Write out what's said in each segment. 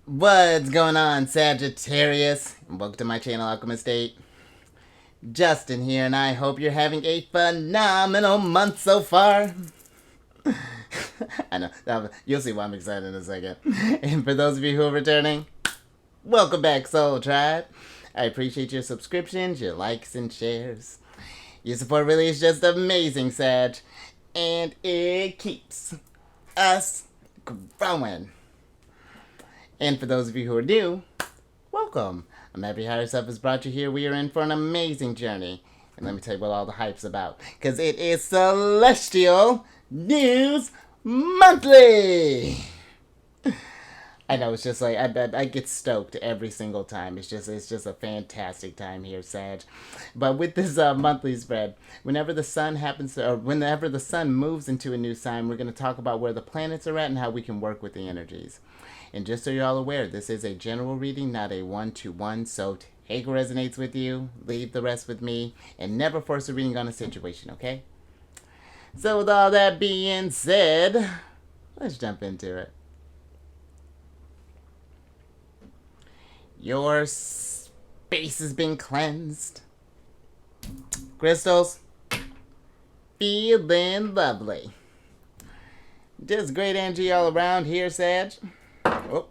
What's going on, Sagittarius? Welcome to my channel, Alchemist. Justin here, and I hope you're having a phenomenal month so far. I know, you'll see why I'm excited in a second. And for those of you who are returning, welcome back, Soul Tribe. I appreciate your subscriptions, your likes, and shares. Your support really is just amazing, Sag. And it keeps us growing. And for those of you who are new, welcome. I'm happy Higher Self has brought you here. We are in for an amazing journey. And let me tell you what all the hype's about. Because it is Celestial News Monthly! I know, it's just like, I get stoked every single time. It's just a fantastic time here, Sag. But with this monthly spread, whenever the sun moves into a new sign, we're going to talk about where the planets are at and how we can work with the energies. And just so you're all aware, this is a general reading, not a one-to-one, so take what resonates with you, leave the rest with me, and never force a reading on a situation, okay? So with all that being said, let's jump into it. Your space has been cleansed. Crystals, feeling lovely. Just great energy all around here, Sag. Oh.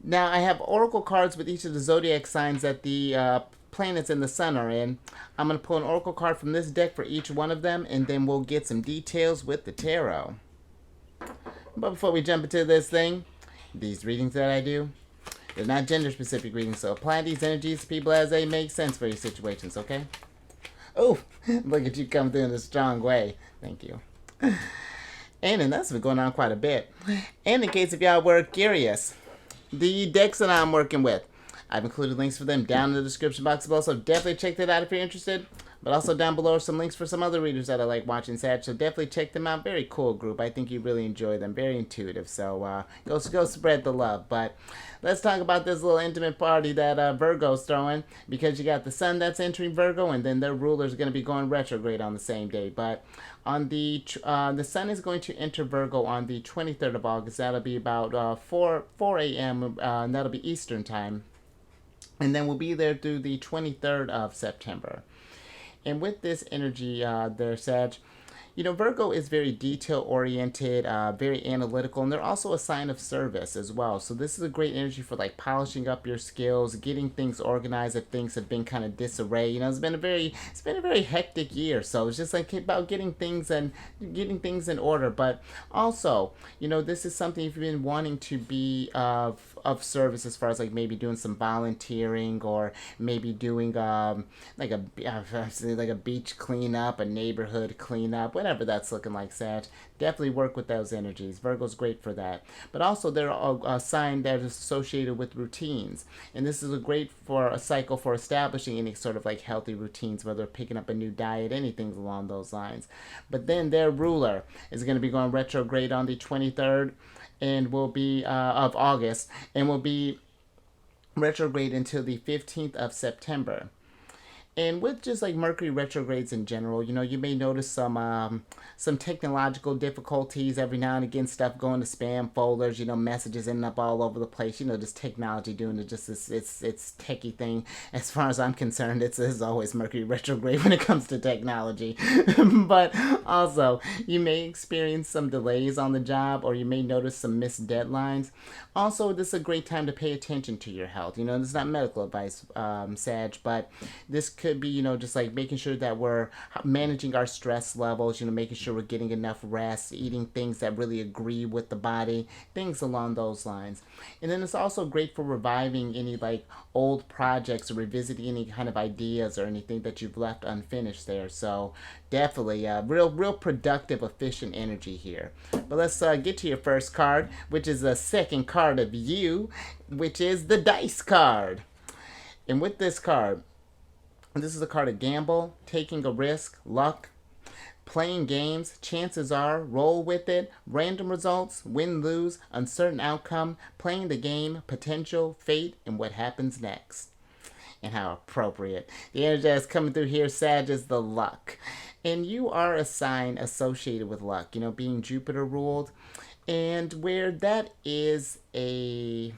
Now, I have oracle cards with each of the zodiac signs that the planets in the sun are in. I'm going to pull an oracle card from this deck for each one of them, and then we'll get some details with the tarot. But before we jump into this thing, these readings that I do, they're not gender-specific readings, so apply these energies to people as they make sense for your situations, okay? Oh, look at you come through in a strong way. Thank you. And that's been going on quite a bit. And in case if y'all were curious, the decks that I'm working with, I've included links for them down in the description box below, so definitely check that out if you're interested. But also down below are some links for some other readers that I like watching, Sag, so definitely check them out. Very cool group. I think you really enjoy them. Very intuitive, so go spread the love. But let's talk about this little intimate party that Virgo's throwing, because you got the sun that's entering Virgo, and then their ruler's going to be going retrograde on the same day. But on the sun is going to enter Virgo on the 23rd of August. That'll be about 4 a.m. And that'll be Eastern time. And then we'll be there through the 23rd of September. And with this energy there, Sag, you know, Virgo is very detail-oriented, very analytical, and they're also a sign of service as well. So this is a great energy for, like, polishing up your skills, getting things organized if things have been kind of disarray. You know, it's been a very hectic year, so it's just like about getting things in order. But also, you know, this is something if you've been wanting to be of service, as far as like maybe doing some volunteering, or maybe doing like a beach cleanup, a neighborhood cleanup, whatever that's looking like, Sag. Definitely work with those energies. Virgo's great for that. But also they're a sign that is associated with routines, and this is a great for a cycle for establishing any sort of like healthy routines, whether picking up a new diet, anything along those lines. But then their ruler is going to be going retrograde on the 23rd and will be of August, and will be retrograde until the 15th of September. And with just like Mercury retrogrades in general, you know, you may notice some technological difficulties every now and again. Stuff going to spam folders, you know, messages ending up all over the place. You know, just technology doing it, just it's techie thing. As far as I'm concerned, it's always Mercury retrograde when it comes to technology. But also, you may experience some delays on the job, or you may notice some missed deadlines. Also, this is a great time to pay attention to your health. You know, this is not medical advice, Sag, but this could be, you know, just like making sure that we're managing our stress levels, you know, making sure we're getting enough rest, eating things that really agree with the body, things along those lines. And then it's also great for reviving any like old projects, or revisiting any kind of ideas or anything that you've left unfinished there. So definitely real productive, efficient energy here. But let's get to your first card, which is the second card of you, which is the dice card. And with this card, this is a card of gamble, taking a risk, luck, playing games, chances are, roll with it, random results, win, lose, uncertain outcome, playing the game, potential, fate, and what happens next. And how appropriate. The energy that's coming through here, Sag, is the luck. And you are a sign associated with luck, you know, being Jupiter ruled. And where that is a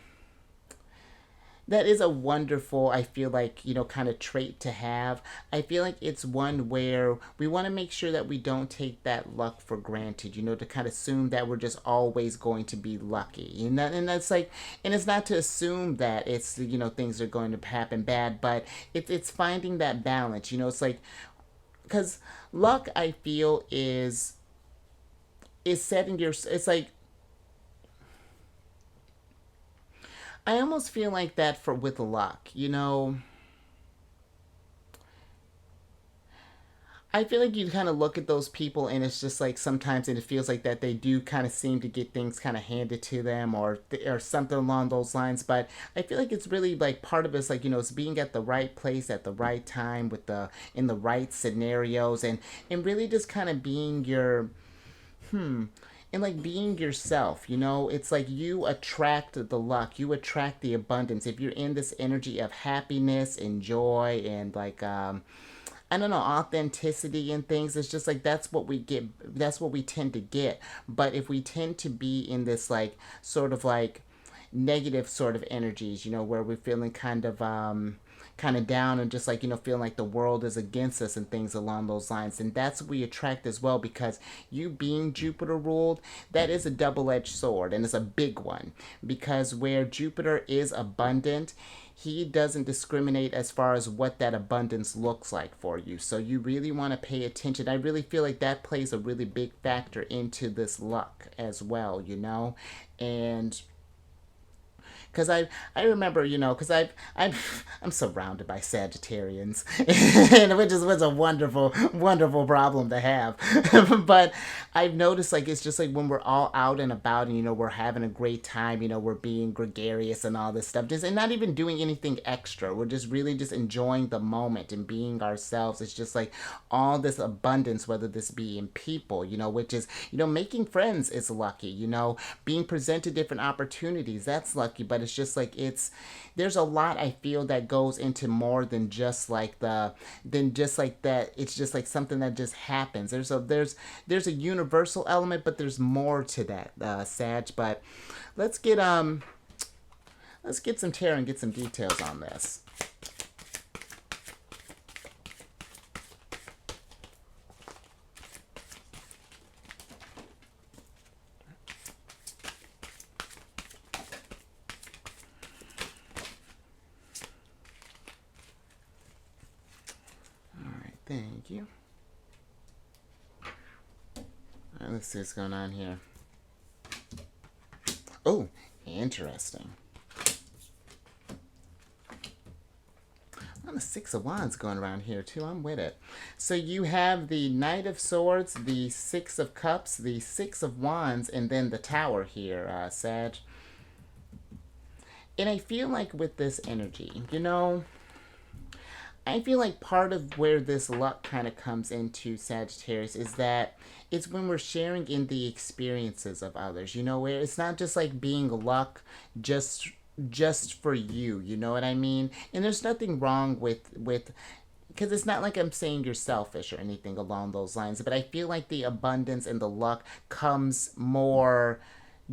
wonderful, I feel like, kind of trait to have. I feel like it's one where we want to make sure that we don't take that luck for granted, to kind of assume that we're just always going to be lucky. And that's like, and it's not to assume that it's, things are going to happen bad, but it's finding that balance. It's like, because luck, I feel, is setting your, it's like, I almost feel like that for with luck, I feel like you kind of look at those people and it's just like sometimes and it feels like that they do kind of seem to get things kind of handed to them or something along those lines. But I feel like it's really like part of it's like, it's being at the right place at the right time with the in the right scenarios and really just kind of being your and like being yourself. It's like you attract the luck, you attract the abundance if you're in this energy of happiness and joy and like I don't know, authenticity and things. It's just like that's what we get, that's what we tend to get. But if we tend to be in this like sort of like negative sort of energies, where we're feeling kind of down and just like, feeling like the world is against us and things along those lines. And that's what we attract as well, because you being Jupiter ruled, that is a double-edged sword, and it's a big one, because where Jupiter is abundant, he doesn't discriminate as far as what that abundance looks like for you. So you really want to pay attention. I really feel like that plays a really big factor into this luck as well, and because I remember, because I'm surrounded by Sagittarians, and which is a wonderful problem to have. But I've noticed like it's just like when we're all out and about and we're having a great time, we're being gregarious and all this stuff, just and not even doing anything extra. We're just really just enjoying the moment and being ourselves. It's just like all this abundance, whether this be in people, which is making friends is lucky, being presented different opportunities, that's lucky. But it's just like there's a lot I feel that goes into more than just like that. It's just like something that just happens. There's a universal element, but there's more to that, Sag. But let's get some tarot and get some details on this. Thank you. All right, let's see what's going on here. Oh, interesting. The Six of Wands going around here too. I'm with it. So you have the Knight of Swords, the Six of Cups, the Six of Wands, and then the Tower here, Sag. And I feel like with this energy, I feel like part of where this luck kind of comes into Sagittarius is that it's when we're sharing in the experiences of others, where it's not just like being luck just for you, you know what I mean? And there's nothing wrong with because it's not like I'm saying you're selfish or anything along those lines, but I feel like the abundance and the luck comes more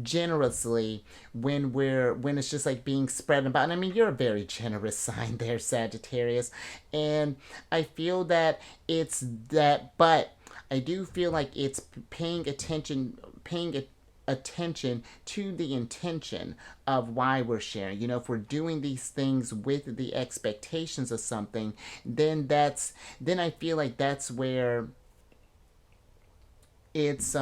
generously when it's just like being spread about. And I mean, you're a very generous sign there, Sagittarius, and I feel that it's that, but I do feel like it's paying attention to the intention of why we're sharing. If we're doing these things with the expectations of something, then I feel like that's where it's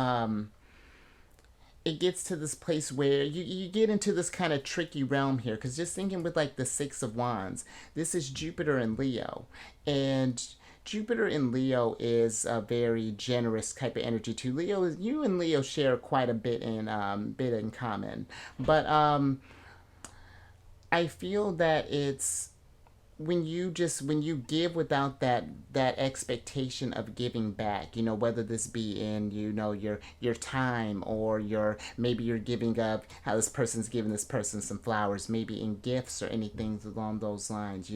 it gets to this place where you get into this kind of tricky realm here, because just thinking with like the Six of Wands, this is Jupiter and Leo, and Jupiter in Leo is a very generous type of energy too. You and Leo share quite a bit in common, but I feel that when you give without that expectation of giving back, whether this be in, your time, or maybe you're giving up, how this person's giving this person some flowers, maybe in gifts or anything along those lines.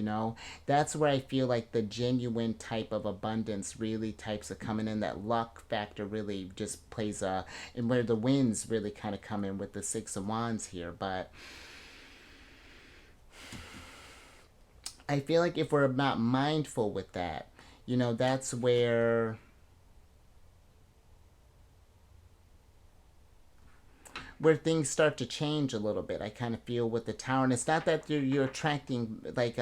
That's where I feel like the genuine type of abundance really types of coming in. That luck factor really just plays and where the winds really kind of come in with the Six of Wands here. But I feel like if we're not mindful with that, that's where things start to change a little bit. I kind of feel with the Tower, and it's not that you're attracting like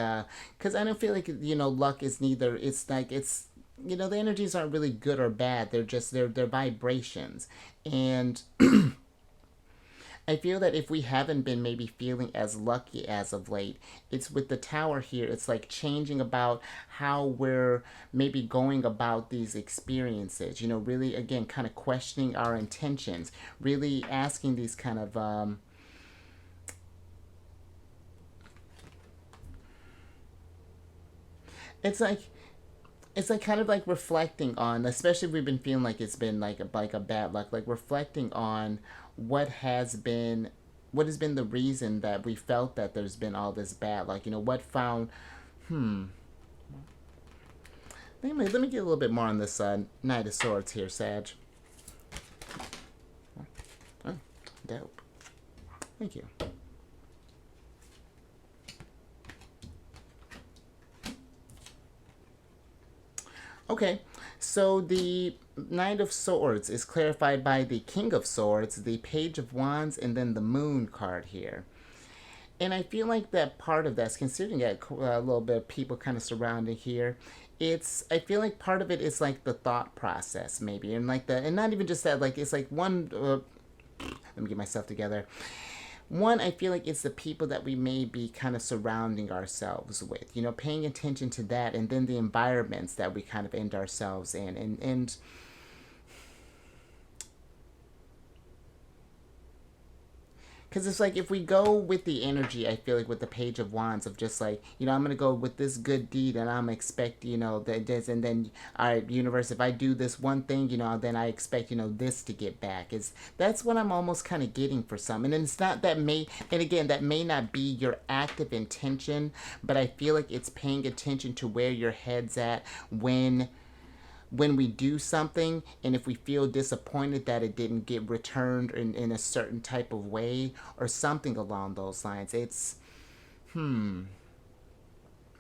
because I don't feel like luck is neither. It's like it's the energies aren't really good or bad. They're just they're vibrations, and I feel that if we haven't been maybe feeling as lucky as of late, it's with the Tower here. It's like changing about how we're maybe going about these experiences. Really, again, kind of questioning our intentions. Really asking these kind of it's like kind of like reflecting on, especially if we've been feeling like it's been like a bad luck, like reflecting on what has been the reason that we felt that there's been all this bad luck. What found. Anyway, let me get a little bit more on this Knight of Swords here, Sag. Oh, dope. Thank you. Okay, so the Knight of Swords is clarified by the King of Swords, the Page of Wands, and then the Moon card here. And I feel like that part of that's, considering that a little bit of people kind of surrounding here, I feel like part of it is like the thought process maybe, and and not even just that, like it's like one, let me get myself together. One, I feel like it's the people that we may be kind of surrounding ourselves with, paying attention to that, and then the environments that we kind of end ourselves in. And because it's like if we go with the energy, I feel like with the Page of Wands of just like, I'm going to go with this good deed, and I'm expect, that this, and then, all right, universe, if I do this one thing, then I expect, this to get back. That's what I'm almost kind of getting for some. And it's not that and again, that may not be your active intention, but I feel like it's paying attention to where your head's at when we do something, and if we feel disappointed that it didn't get returned in a certain type of way or something along those lines. It's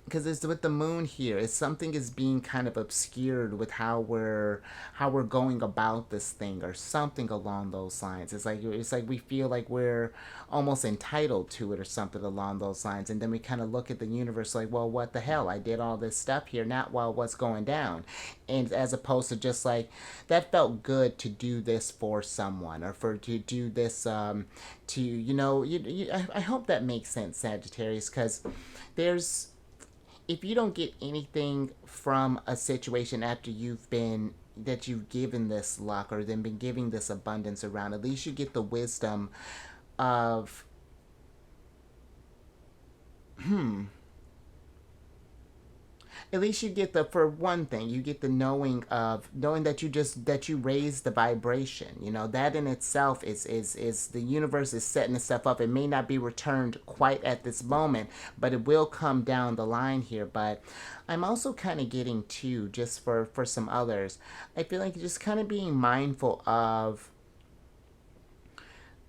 because it's with the Moon here, it's something is being kind of obscured with how we're going about this thing or something along those lines. It's like we feel like we're almost entitled to it or something along those lines, and then we kind of look at the universe like, well, what the hell, I did all this stuff here, not while what's going down. And as opposed to just like, that felt good to do this for someone, or to do this I hope that makes sense, Sagittarius, because there's if you don't get anything from a situation after you've given this luck, or then been giving this abundance around, at least you get the wisdom of at least you get for one thing, you get the knowing that you raise the vibration. That in itself is the universe is setting itself up. It may not be returned quite at this moment, but it will come down the line here. But I'm also kind of getting too, just for some others, I feel like just kind of being mindful of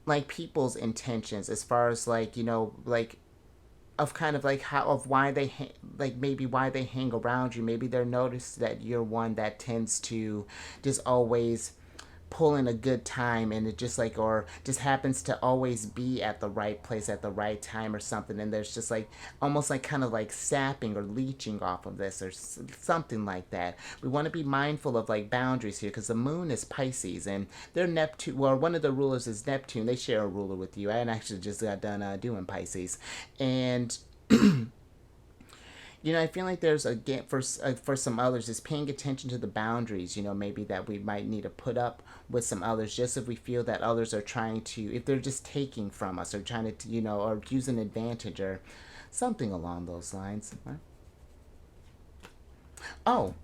like people's intentions, as far as like, like of kind of like how of why they like maybe why they hang around you. Maybe they're noticed that you're one that tends to just always pull in a good time, and it just like, or just happens to always be at the right place at the right time or something, and there's just like almost like kind of like sapping or leeching off of this or something like that. We want to be mindful of like boundaries here, because the Moon is Pisces, and they're Neptune, well, one of the rulers is Neptune. They share a ruler with you. I actually just got done doing Pisces, and I feel like there's again for some others is paying attention to the boundaries. Maybe that we might need to put up with some others, just if we feel that others are trying to, if they're just taking from us or trying to, or use an advantage or something along those lines. Right? Oh,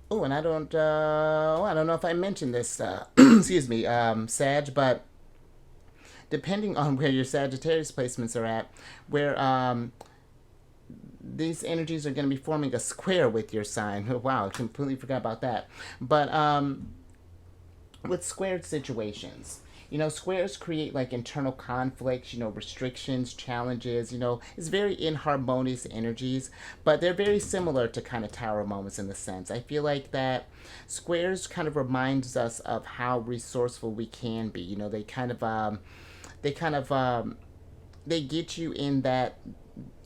oh, and I don't know if I mentioned this, excuse me, Sag, but depending on where your Sagittarius placements are at, where these energies are going to be forming a square with your sign. Wow, I completely forgot about that. But with squared situations, squares create like internal conflicts, restrictions, challenges, it's very inharmonious energies, but they're very similar to kind of tower moments in the sense. I feel like that squares kind of reminds us of how resourceful we can be. They kind of they get you in that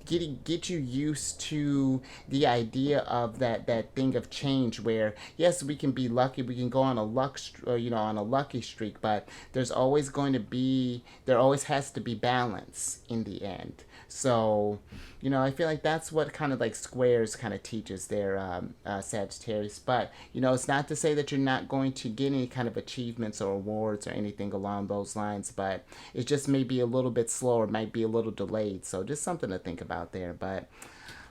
get you used to the idea of that thing of change where yes we can be lucky, we can go on a on a lucky streak, but there always has to be balance in the end. So I feel like that's what kind of like squares kind of teaches their Sagittarius. But it's not to say that you're not going to get any kind of achievements or awards or anything along those lines, but it just may be a little bit slower, might be a little delayed. So just something to think about there. But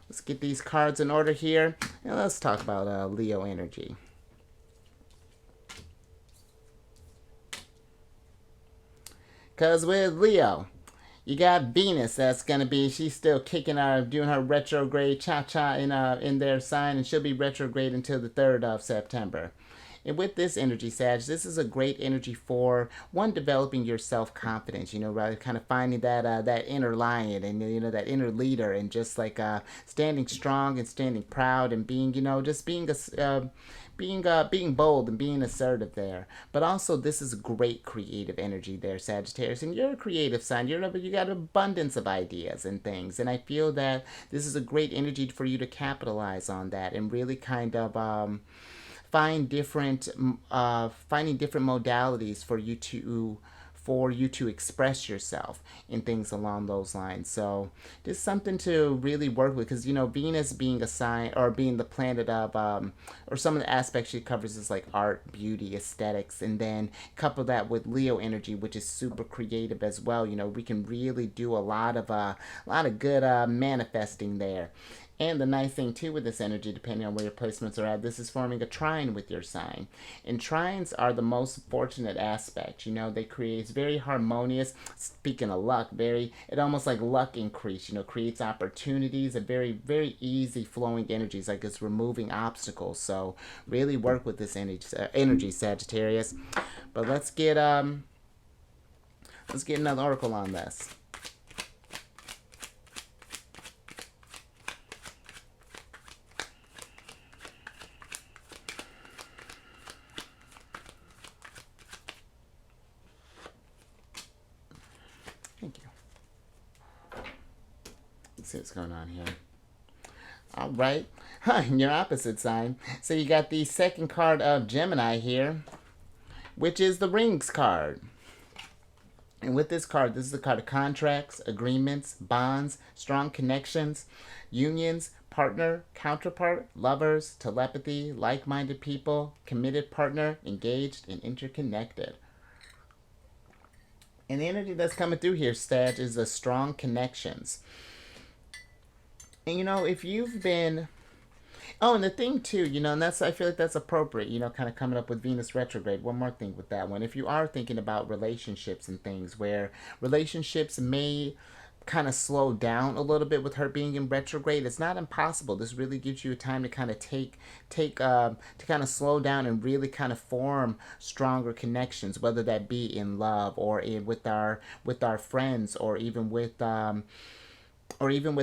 let's get these cards in order here, and let's talk about Leo energy. Because with Leo, you got Venus that's gonna be, she's still kicking out, doing her retrograde cha-cha in their sign, and she'll be retrograde until the 3rd of September. And with this energy, Sag, this is a great energy for one, developing your self confidence. Right, kind of finding that inner lion and that inner leader, and just like standing strong and standing proud and being just being a being bold and being assertive there. But also, this is great creative energy there, Sagittarius, and you're a creative sign. You got abundance of ideas and things, and I feel that this is a great energy for you to capitalize on that and really kind of finding different modalities for you to express yourself in things along those lines. So just something to really work with, because Venus being a sign, or being the planet of or some of the aspects she covers is like art, beauty, aesthetics, and then couple that with Leo energy, which is super creative as well. We can really do a lot of good manifesting there. And the nice thing too with this energy, depending on where your placements are at, this is forming a trine with your sign. And trines are the most fortunate aspect. They create, it's very harmonious. Speaking of luck, it almost like luck increase, creates opportunities, and very, very easy flowing energies, like it's removing obstacles. So really work with this energy, Sagittarius. But let's get another oracle on this. Thank you. Let's see what's going on here. All right. Your opposite sign. So you got the second card of Gemini here, which is the Rings card. And with this card, this is the card of contracts, agreements, bonds, strong connections, unions, partner, counterpart, lovers, telepathy, like-minded people, committed partner, engaged, and interconnected. And the energy that's coming through here, Sag, is the strong connections. And if you've been, oh, and the thing too, and I feel like that's appropriate, kind of coming up with Venus retrograde. One more thing with that one. If you are thinking about relationships and things where relationships may kind of slow down a little bit with her being in retrograde, it's not impossible. This really gives you a time to kind of to kind of slow down and really kind of form stronger connections, whether that be in love or with our friends, or even with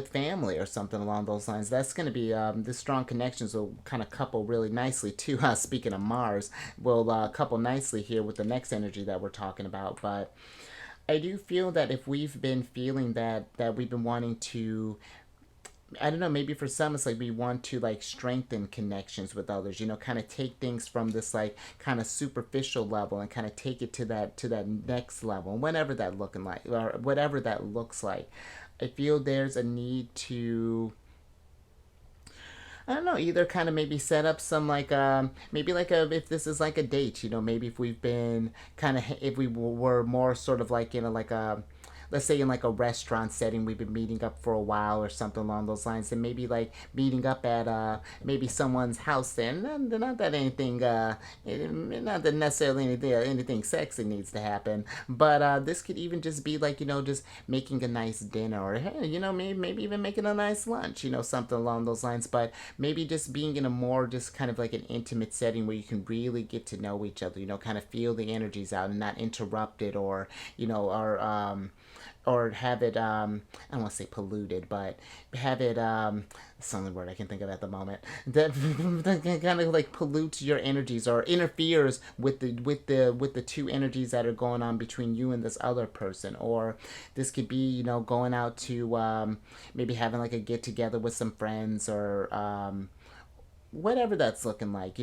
family or something along those lines. That's going to be, the strong connections will kind of couple really nicely too. Speaking of Mars, will couple nicely here with the next energy that we're talking about. But I do feel that if we've been feeling that we've been wanting to, I don't know, maybe for some it's like we want to like strengthen connections with others, kind of take things from this like kind of superficial level and kind of take it to that next level, whatever that looking like, or whatever that looks like. I feel there's a need to, I don't know, either kind of maybe set up some like maybe like if this is like a date, maybe if we've been kind of, if we were more sort of like let's say in like a restaurant setting, we've been meeting up for a while or something along those lines, and maybe like meeting up at maybe someone's house. Then not that anything, not that necessarily anything sexy needs to happen, but this could even just be like, just making a nice dinner, or hey, maybe even making a nice lunch, something along those lines. But maybe just being in a more just kind of like an intimate setting where you can really get to know each other, kind of feel the energies out and not interrupt it, or or have it I don't want to say polluted, but have it it's the only word I can think of at the moment, that kind of like pollutes your energies or interferes with the two energies that are going on between you and this other person. Or this could be, going out to maybe having like a get together with some friends, or whatever that's looking like.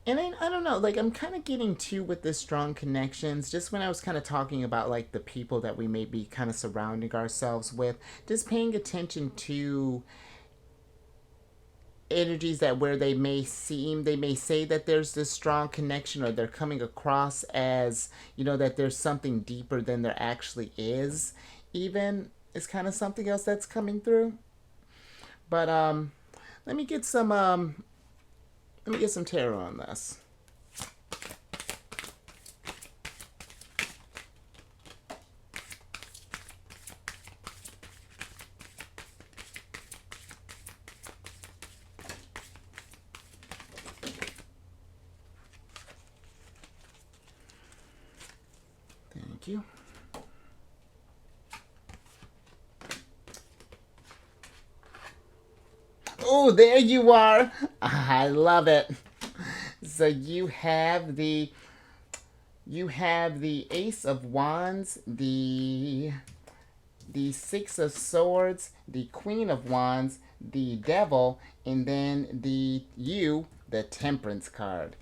And I don't know, like I'm kind of getting too with the strong connections. Just when I was kind of talking about like the people that we may be kind of surrounding ourselves with, just paying attention to energies that where they may say that there's this strong connection, or they're coming across as, that there's something deeper than there actually is. Even is kind of something else that's coming through. But let me get some tarot on this. Thank you. Oh, there you are. I love it. So you have the Ace of Wands, the Six of Swords, the Queen of Wands, the Devil, and then the Temperance card.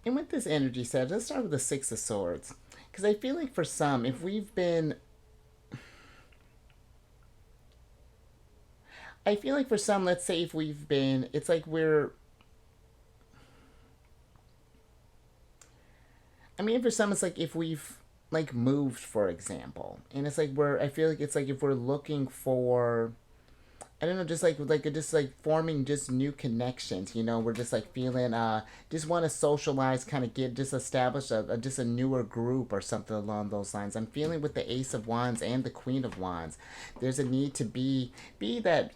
And with this energy set, let's start with the Six of Swords. Because I feel like for some, if we've been... I feel like for some, let's say if we've been... It's like we're... I mean, for some, it's like if we've, like, moved, for example. And it's like I feel like it's like if we're looking for... I don't know, just like forming just new connections. We're just like feeling just want to socialize, kind of get just establish just a newer group or something along those lines. I'm feeling with the Ace of Wands and the Queen of Wands, there's a need to be that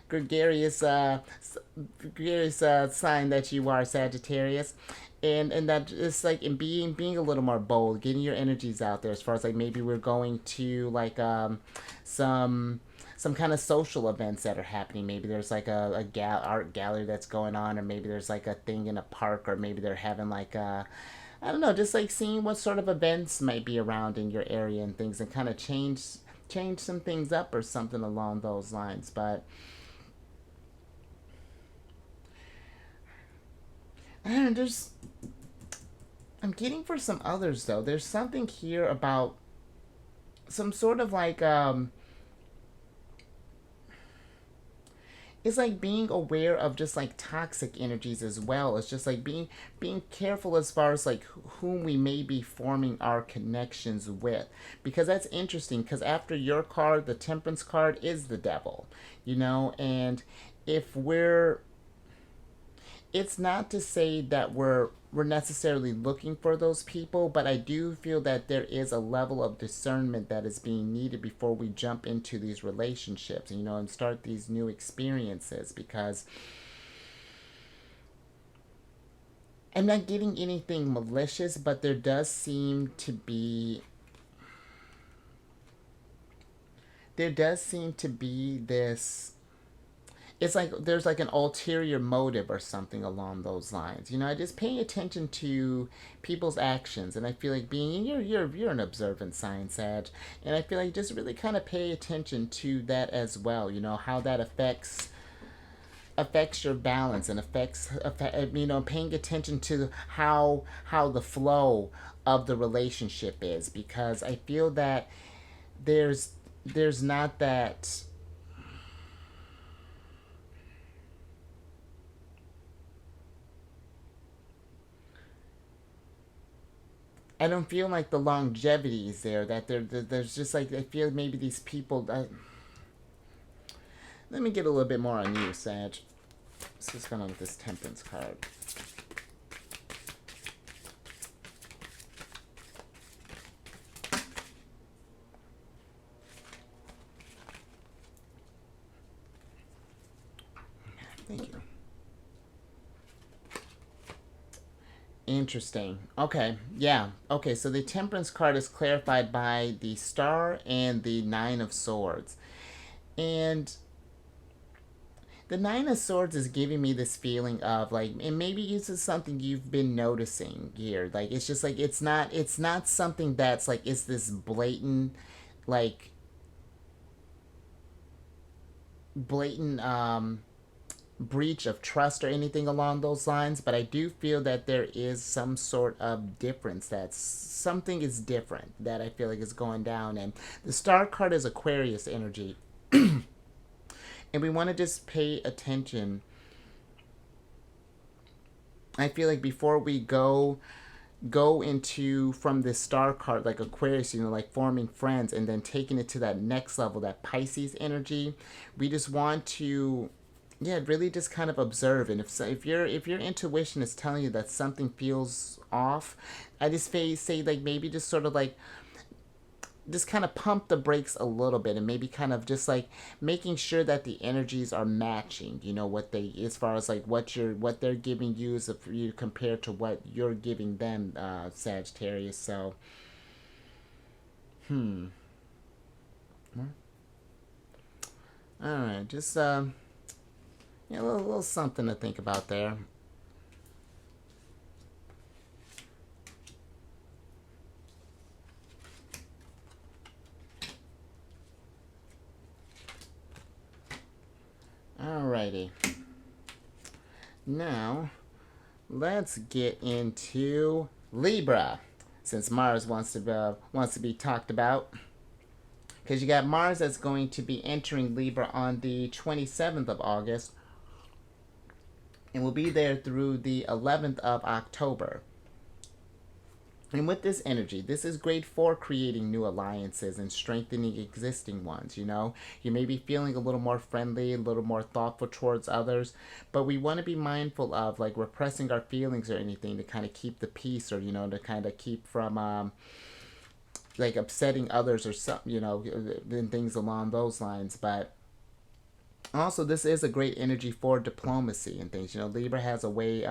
gregarious sign that you are, Sagittarius. And that it's like in being a little more bold, getting your energies out there, as far as like maybe we're going to like some kind of social events that are happening. Maybe there's like a art gallery that's going on, or maybe there's like a thing in a park, or maybe they're having like I don't know, just like seeing what sort of events might be around in your area and things, and kind of change some things up or something along those lines. But I don't know, I'm getting for some others though. There's something here about some sort of like it's like being aware of just like toxic energies as well. It's just like being careful as far as like whom we may be forming our connections with, because that's interesting. Because after your card, the Temperance card is the Devil, and if we're it's not to say that we're necessarily looking for those people, but I do feel that there is a level of discernment that is being needed before we jump into these relationships, and start these new experiences. Because I'm not getting anything malicious, but there does seem to be this, it's like there's like an ulterior motive or something along those lines. I just paying attention to people's actions, and I feel like being you're an observant sign, Sag, and I feel like just really kind of pay attention to that as well. How that affects your balance, and paying attention to how the flow of the relationship is, because I feel that there's not that I don't feel like the longevity is there. That there's just like, I feel maybe these people. Let me get a little bit more on you, Sag. What's going on with this Temperance card? Thank you. Interesting. Okay. Yeah. Okay. So the Temperance card is clarified by the Star and the Nine of Swords. And the Nine of Swords is giving me this feeling of like, and maybe this is something you've been noticing here. Like, it's just like, it's not something that's like, it's this blatant, like, blatant, breach of trust or anything along those lines, but I do feel that there is some sort of difference. That something is different that I feel like is going down. And the Star card is Aquarius energy. And we want to just pay attention. I feel like before we go into from this Star card, like Aquarius, like forming friends and then taking it to that next level, that Pisces energy, we just want to, yeah, really just kind of observe. And if your intuition is telling you that something feels off, I just say like, maybe just sort of like, just kind of pump the brakes a little bit, and maybe kind of just like making sure that the energies are matching, what they, as far as like what they're giving you is for you compared to what you're giving them, Sagittarius. So all right, just yeah, a little something to think about there. Alrighty. Now, let's get into Libra, since Mars wants to be talked about. Because you got Mars that's going to be entering Libra on the 27th of August, and will be there through the 11th of October. And with this energy, this is great for creating new alliances and strengthening existing ones. You may be feeling a little more friendly, a little more thoughtful towards others, but we want to be mindful of like repressing our feelings or anything to kind of keep the peace, or to kind of keep from like upsetting others or something, and things along those lines. But also, this is a great energy for diplomacy and things. Libra has a way, they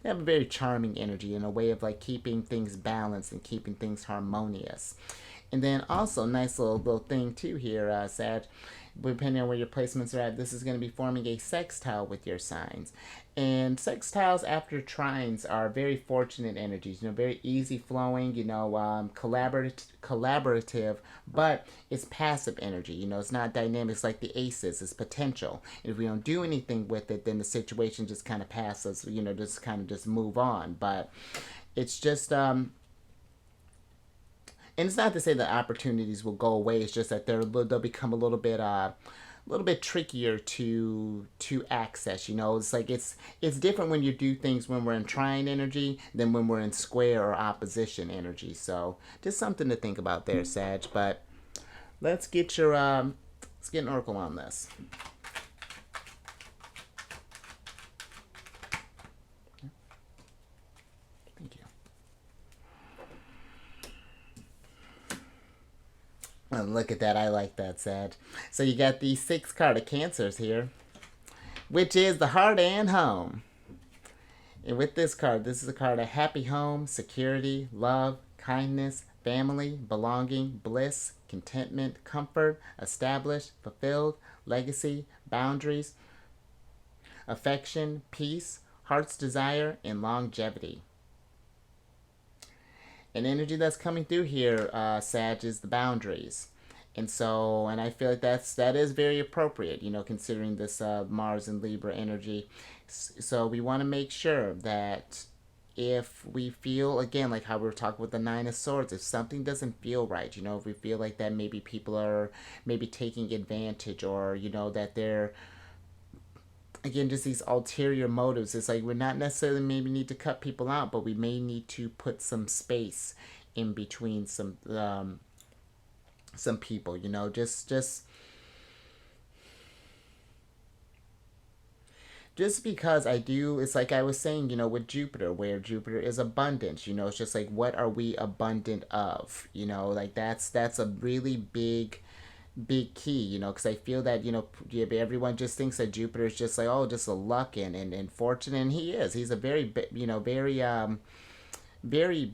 have a very charming energy and a way of like keeping things balanced and keeping things harmonious. And then also, nice little thing too here, Sag, depending on where your placements are at, this is going to be forming a sextile with your signs. And sextiles after trines are very fortunate energies, very easy flowing, collaborative, but it's passive energy, it's not dynamic. It's like the aces, it's potential. And if we don't do anything with it, then the situation just kind of passes, just kind of just move on. But it's just, and it's not to say that opportunities will go away. It's just that they'll become a little bit trickier to access. It's like it's different when you do things when we're in trine energy than when we're in square or opposition energy. So just something to think about there, Sag. But let's get an oracle on this. Thank you. Oh, look at that. I like that, Sag. So you got the 6th card of Cancers here, which is the heart and home. And with this card, this is a card of happy home, security, love, kindness, family, belonging, bliss, contentment, comfort, established, fulfilled, legacy, boundaries, affection, peace, heart's desire, and longevity. An energy that's coming through here, Sag, is the boundaries. And I feel like that is very appropriate, considering this Mars and Libra energy. So we want to make sure that if we feel, again, like how we were talking with the 9 of Swords, if something doesn't feel right, if we feel like that maybe people are maybe taking advantage, or, that they're, again, just these ulterior motives. It's like we're not necessarily maybe need to cut people out, but we may need to put some space in between some people, you know, just because I do, it's like I was saying, you know, with Jupiter, where Jupiter is abundance, you know, it's just like, what are we abundant of? You know, like that's a really big key, you know, because I feel that, you know, everyone just thinks that Jupiter is just like, oh, just a luck and fortune, and he is. He's a very, you know, very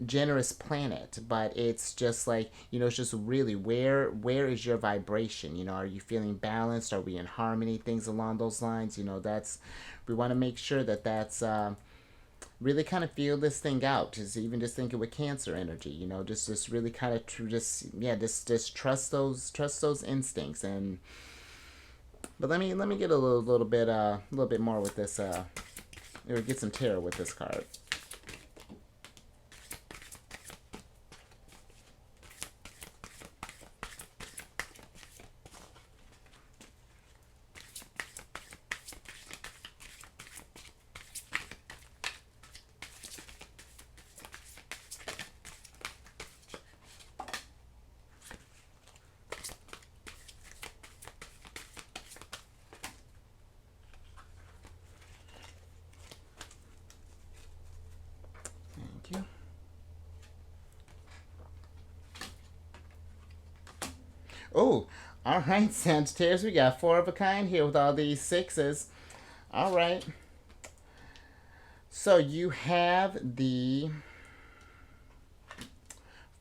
generous planet, but it's just like, you know, it's just really where is your vibration, you know, are you feeling balanced, are we in harmony, things along those lines, you know, that's, we want to make sure that that's really kind of feel this thing out, just even just thinking with Cancer energy, you know, just really kind of just trust those instincts. And but let me get a little bit more with this or get some tarot with this card. Thank you. Oh, all right, Sagittarius, we got four of a kind here with all these sixes. All right. So you have the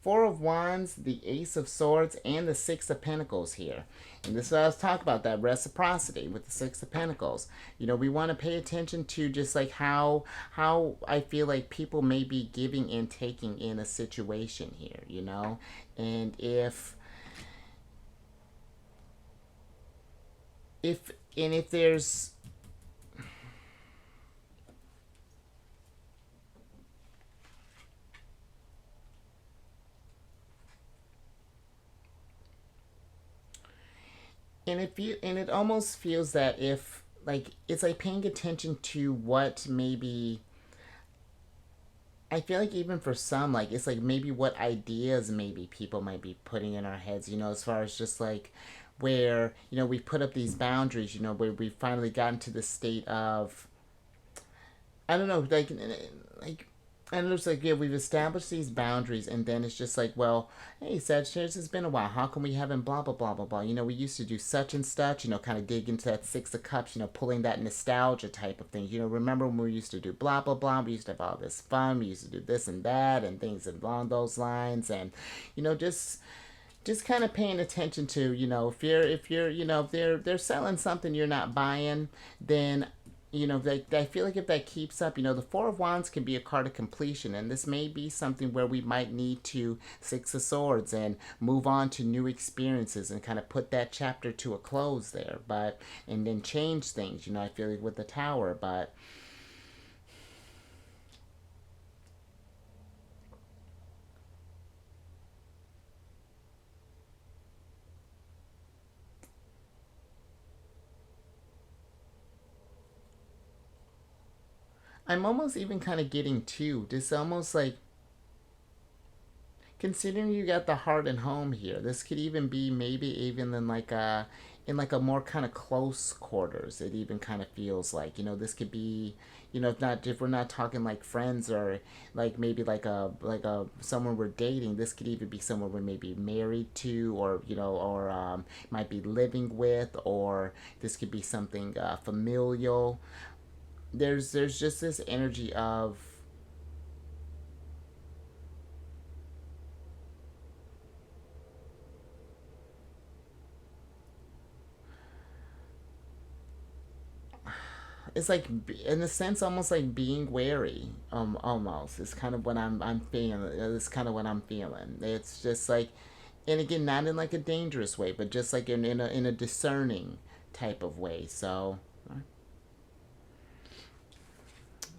Four of Wands, the Ace of Swords, and the Six of Pentacles here. And this is what I was talking about, that reciprocity with the Six of Pentacles. You know, we want to pay attention to just like how I feel like people may be giving and taking in a situation here, you know? And if there's and it almost feels that if like it's like paying attention to what maybe I feel like even for some, like it's like maybe what ideas maybe people might be putting in our heads, you know, as far as just like where, you know, we put up these boundaries, you know, where we finally gotten to the state of I don't know, like and it's like, yeah, we've established these boundaries, and then it's just like, well, hey, Sagittarius, it's been a while. How come we haven't blah, blah, blah, blah, blah? You know, we used to do such and such, you know, kind of dig into that Six of Cups, you know, pulling that nostalgia type of thing. You know, remember when we used to do blah, blah, blah? We used to have all this fun. We used to do this and that and things along those lines. And, you know, just kind of paying attention to, you know, if you're you know, if they're selling something you're not buying, then you know, I feel like if that keeps up, you know, the Four of Wands can be a card of completion, and this may be something where we might need to Six of Swords and move on to new experiences and kind of put that chapter to a close there, but and then change things, you know, I feel like with the Tower, but I'm almost even kind of getting to this almost like considering you got the heart and home here, this could even be maybe even in like a more kind of close quarters. It even kind of feels like, you know, this could be, you know, if we're not talking like friends or like maybe like a someone we're dating, this could even be someone we're maybe married to, or you know, or might be living with, or this could be something familial. There's just this energy of it's like in a sense almost like being wary, almost it's kind of what I'm feeling. It's kind of what I'm feeling. It's just like, and again, not in like a dangerous way, but just like in a discerning type of way. So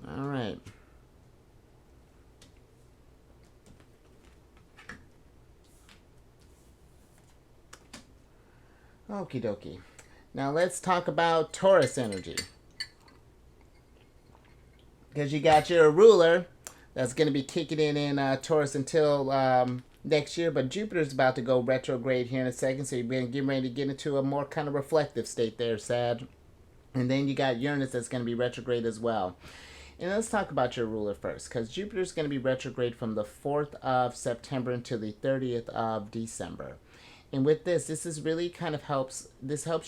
all right. Okie dokie. Now let's talk about Taurus energy, because you got your ruler, That's going to be kicking in Taurus until next year. But Jupiter's about to go retrograde here in a second, so you're getting ready to get into a more kind of reflective state there, Sag. And then you got Uranus that's going to be retrograde as well. And let's talk about your ruler first, because Jupiter's going to be retrograde from the 4th of September until the 30th of December. And with this is really kind of helps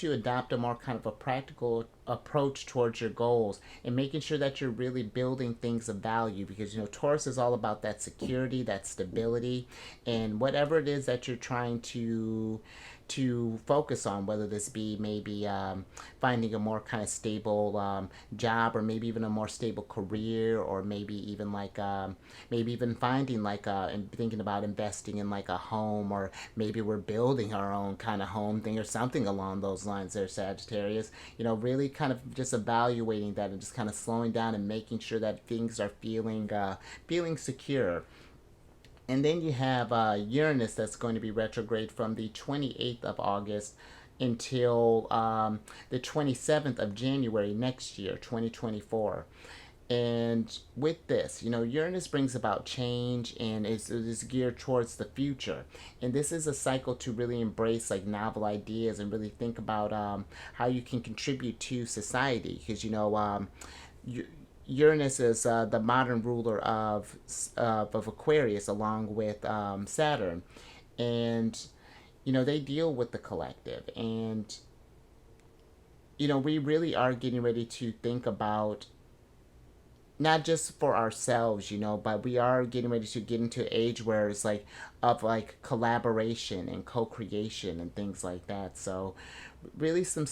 you adopt a more kind of a practical approach towards your goals and making sure that you're really building things of value, because Taurus is all about that security, that stability, and whatever it is that you're trying to focus on, whether this be maybe finding a more kind of stable job, or maybe even a more stable career, or maybe even maybe even finding and thinking about investing in like a home, or maybe we're building our own kind of home thing or something along those lines there, Sagittarius. Really kind of just evaluating that and just kind of slowing down and making sure that things are feeling secure. And then you have Uranus that's going to be retrograde from the 28th of August until the 27th of January next year, 2024. And with this, Uranus brings about change and is geared towards the future. And this is a cycle to really embrace like novel ideas and really think about how you can contribute to society. Because, Uranus is the modern ruler of Aquarius, along with Saturn, and they deal with the collective, and we really are getting ready to think about not just for ourselves, but we are getting ready to get into an age where it's like of like collaboration and co-creation and things like that. So really some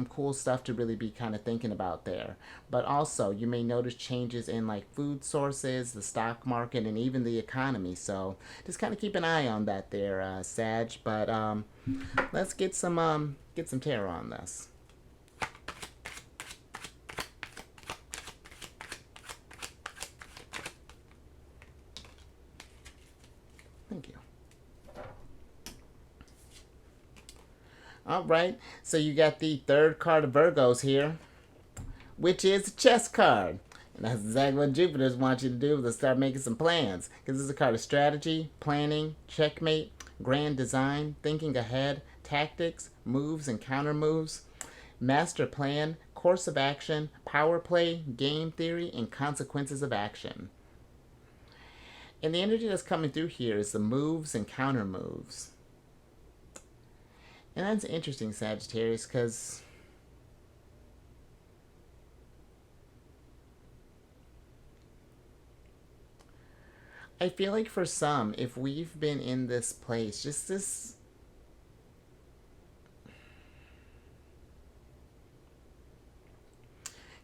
cool stuff to really be kind of thinking about there. But also you may notice changes in like food sources, the stock market, and even the economy. So just kind of keep an eye on that there, Sag. But let's get some tarot on this. Thank you. All right, so you got the third card of Virgos here, which is a chess card. And that's exactly what Jupiter's wants you to do, to start making some plans. Because this is a card of strategy, planning, checkmate, grand design, thinking ahead, tactics, moves and counter moves, master plan, course of action, power play, game theory, and consequences of action. And the energy that's coming through here is the moves and counter moves. And that's interesting, Sagittarius, because I feel like for some, if we've been in this place, just this...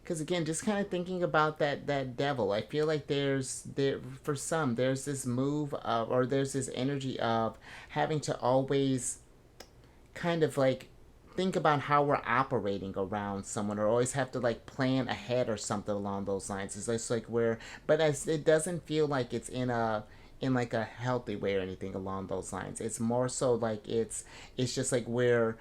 Because again, just kind of thinking about that devil, I feel like for some, there's this move of, or there's this energy of having to always kind of like think about how we're operating around someone, or always have to like plan ahead or something along those lines. It's just like but as it doesn't feel like it's in like a healthy way or anything along those lines. It's more so like it's just like we're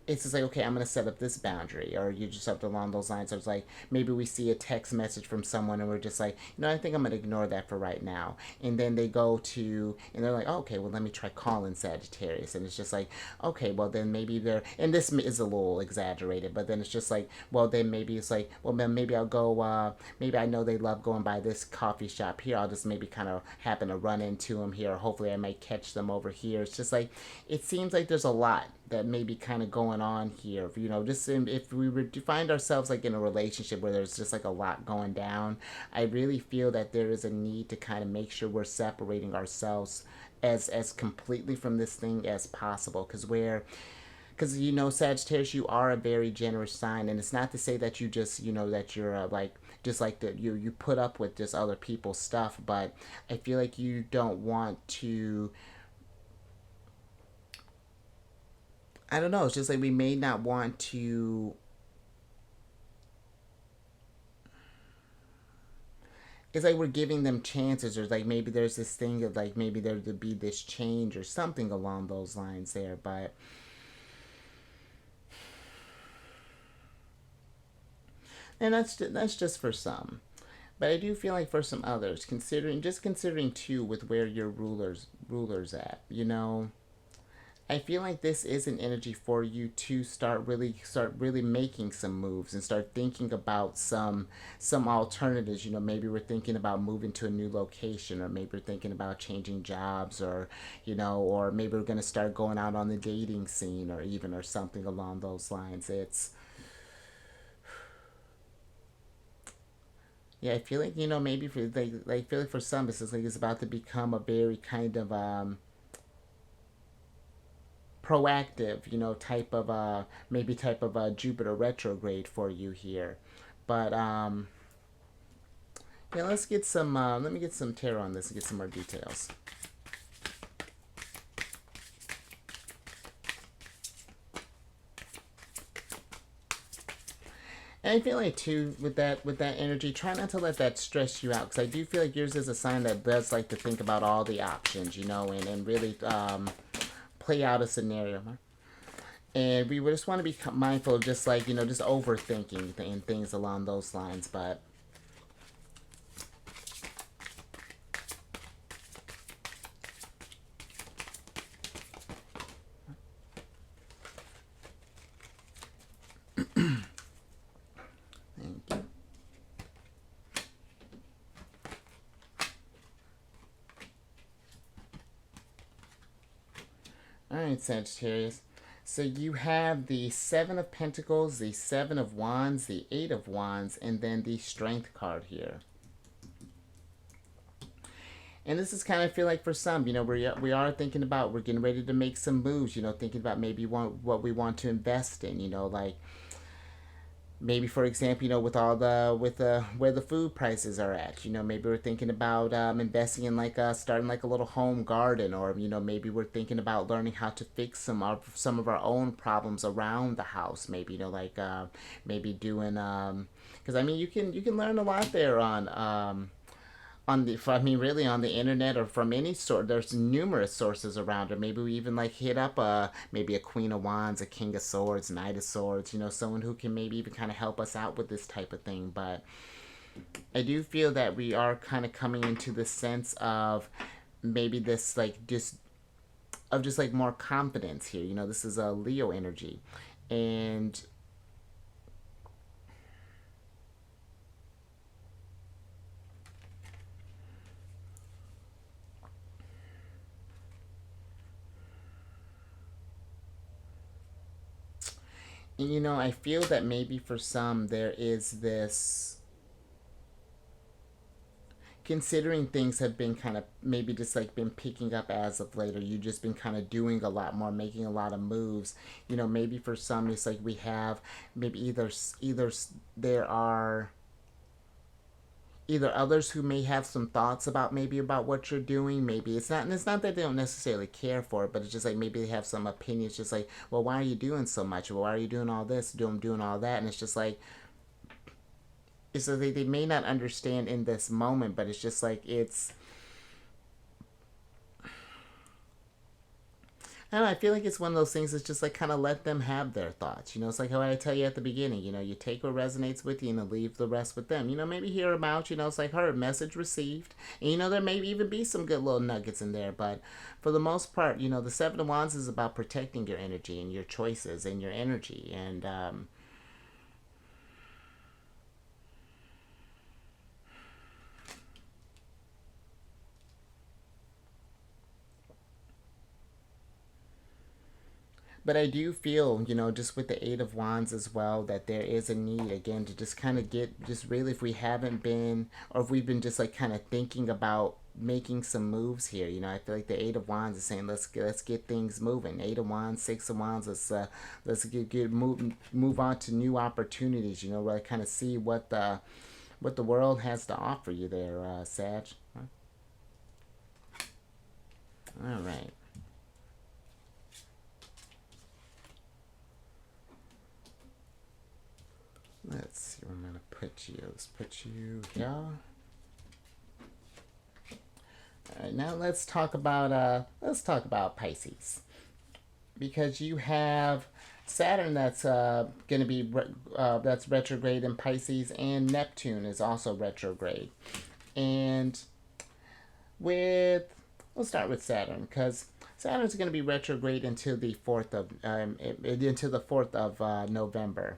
it's just like, okay, I'm going to set up this boundary, or you just have to along those lines. So it's like, maybe we see a text message from someone and we're just like, I think I'm going to ignore that for right now. And then they go to, and they're like, oh, okay, well, let me try calling Sagittarius. And it's just like, okay, well, then maybe and this is a little exaggerated, but then it's just like, well, then maybe it's like, well, then maybe I'll go, maybe I know they love going by this coffee shop here. I'll just maybe kind of happen to run into them here. Or hopefully I might catch them over here. It's just like, it seems like there's a lot that may be kind of going on here. Just if we were to find ourselves like in a relationship where there's just like a lot going down, I really feel that there is a need to kind of make sure we're separating ourselves as completely from this thing as possible. Because Sagittarius, you are a very generous sign, and it's not to say that you just that you're like just like that you put up with just other people's stuff, but I feel like you don't want to, I don't know, it's just like we may not want to, it's like we're giving them chances, or like maybe there's this thing of like maybe there to be this change or something along those lines there. But And that's just for some. But I do feel like for some others, considering too with where your rulers at, I feel like this is an energy for you to start really making some moves and start thinking about some alternatives. Maybe we're thinking about moving to a new location, or maybe we're thinking about changing jobs, or maybe we're gonna start going out on the dating scene, or something along those lines. It's Yeah, I feel like maybe for like I feel like for some it's about to become a very kind of proactive, type of Jupiter retrograde for you here. But yeah, let me get some tarot on this and get some more details. And I feel like too with that energy, try not to let that stress you out, because I do feel like yours is a sign that does like to think about all the options, and really play out a scenario. And we just want to be mindful of just like just overthinking and things along those lines. But thank you. All right, Sagittarius. So you have the Seven of Pentacles, the Seven of Wands, the Eight of Wands, and then the Strength card here. And this is kind of feel like for some, we are thinking about, we're getting ready to make some moves, thinking about maybe what we want to invest in, like maybe for example, with all the with where the food prices are at, maybe we're thinking about investing in like starting like a little home garden, or maybe we're thinking about learning how to fix some of our own problems around the house, maybe like maybe doing because I mean you can learn a lot there really on the internet or from any sort. There's numerous sources around it. Maybe we even like hit up maybe a Queen of Wands, a King of Swords, Knight of Swords. Someone who can maybe even kind of help us out with this type of thing. But I do feel that we are kind of coming into the sense of maybe this like just like more confidence here. This is a Leo energy, and I feel that maybe for some there is this, considering things have been kind of maybe just like been picking up as of later, you just been kind of doing a lot more, making a lot of moves. Maybe for some it's like we have maybe either there are either others who may have some thoughts about maybe about what you're doing. Maybe it's not that they don't necessarily care for it, but it's just like maybe they have some opinions, just like, well, why are you doing so much, well, why are you doing all this, doing all that. And it's just like, it's like they may not understand in this moment, but it's just like I don't know, I feel like it's one of those things that's just like kind of let them have their thoughts. It's like how I tell you at the beginning, you take what resonates with you and leave the rest with them. Maybe hear them out, it's like her message received. And there may even be some good little nuggets in there. But for the most part, the Seven of Wands is about protecting your energy and your choices and your energy. And but I do feel, just with the Eight of Wands as well, that there is a need again to just kind of get, just really, if we haven't been, or if we've been just like kind of thinking about making some moves here. I feel like the Eight of Wands is saying let's get things moving. Eight of Wands, Six of Wands, let's get move on to new opportunities. Really kind of see what the world has to offer you there, Sag. All right. Let's see where I'm gonna put you. Let's put you here. All right, now let's talk about Pisces, because you have Saturn that's going to be that's retrograde in Pisces, and Neptune is also retrograde. And with we'll start with Saturn because Saturn's going to be retrograde until the 4th of November.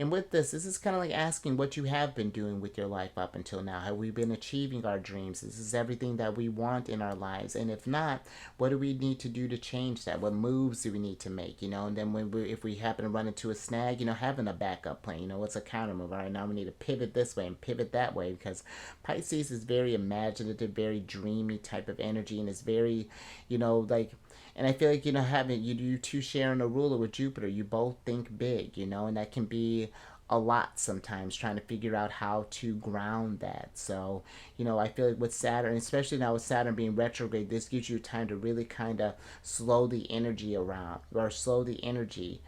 And with this is kind of like asking what you have been doing with your life up until now. Have we been achieving our dreams? Is this everything that we want in our lives? And if not, what do we need to do to change that? What moves do we need to make? And then if we happen to run into a snag, having a backup plan. What's a counter move? All right, now we need to pivot this way and pivot that way because Pisces is very imaginative, very dreamy type of energy, and it's very, like. And I feel like having you two sharing a ruler with Jupiter, you both think big, and that can be a lot sometimes trying to figure out how to ground that. So, I feel like with Saturn, especially now with Saturn being retrograde, this gives you time to really kind of slow the energy around or slow the energy.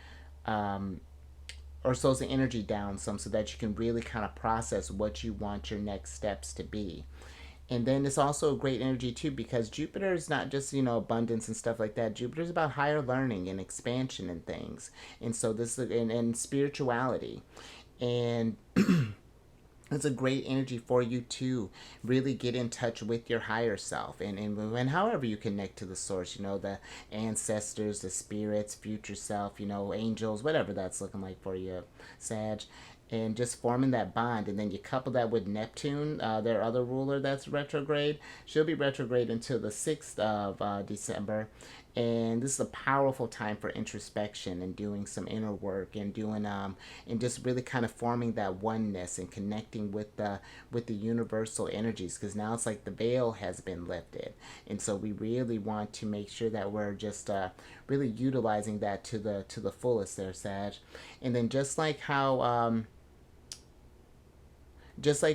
Or slows the energy down some so that you can really kind of process what you want your next steps to be. And then it's also a great energy too because Jupiter is not just abundance and stuff like that. Jupiter is about higher learning and expansion and things, and so this and spirituality, and it's a great energy for you to really get in touch with your higher self and however you connect to the source, the ancestors, the spirits, future self, angels, whatever that's looking like for you, Sag, and just forming that bond. And then you couple that with Neptune, their other ruler that's retrograde. She'll be retrograde until the 6th of December. And this is a powerful time for introspection and doing some inner work and doing and just really kind of forming that oneness and connecting with the universal energies, because now it's like the veil has been lifted, and so we really want to make sure that we're just really utilizing that to the fullest there, Sag. And then just like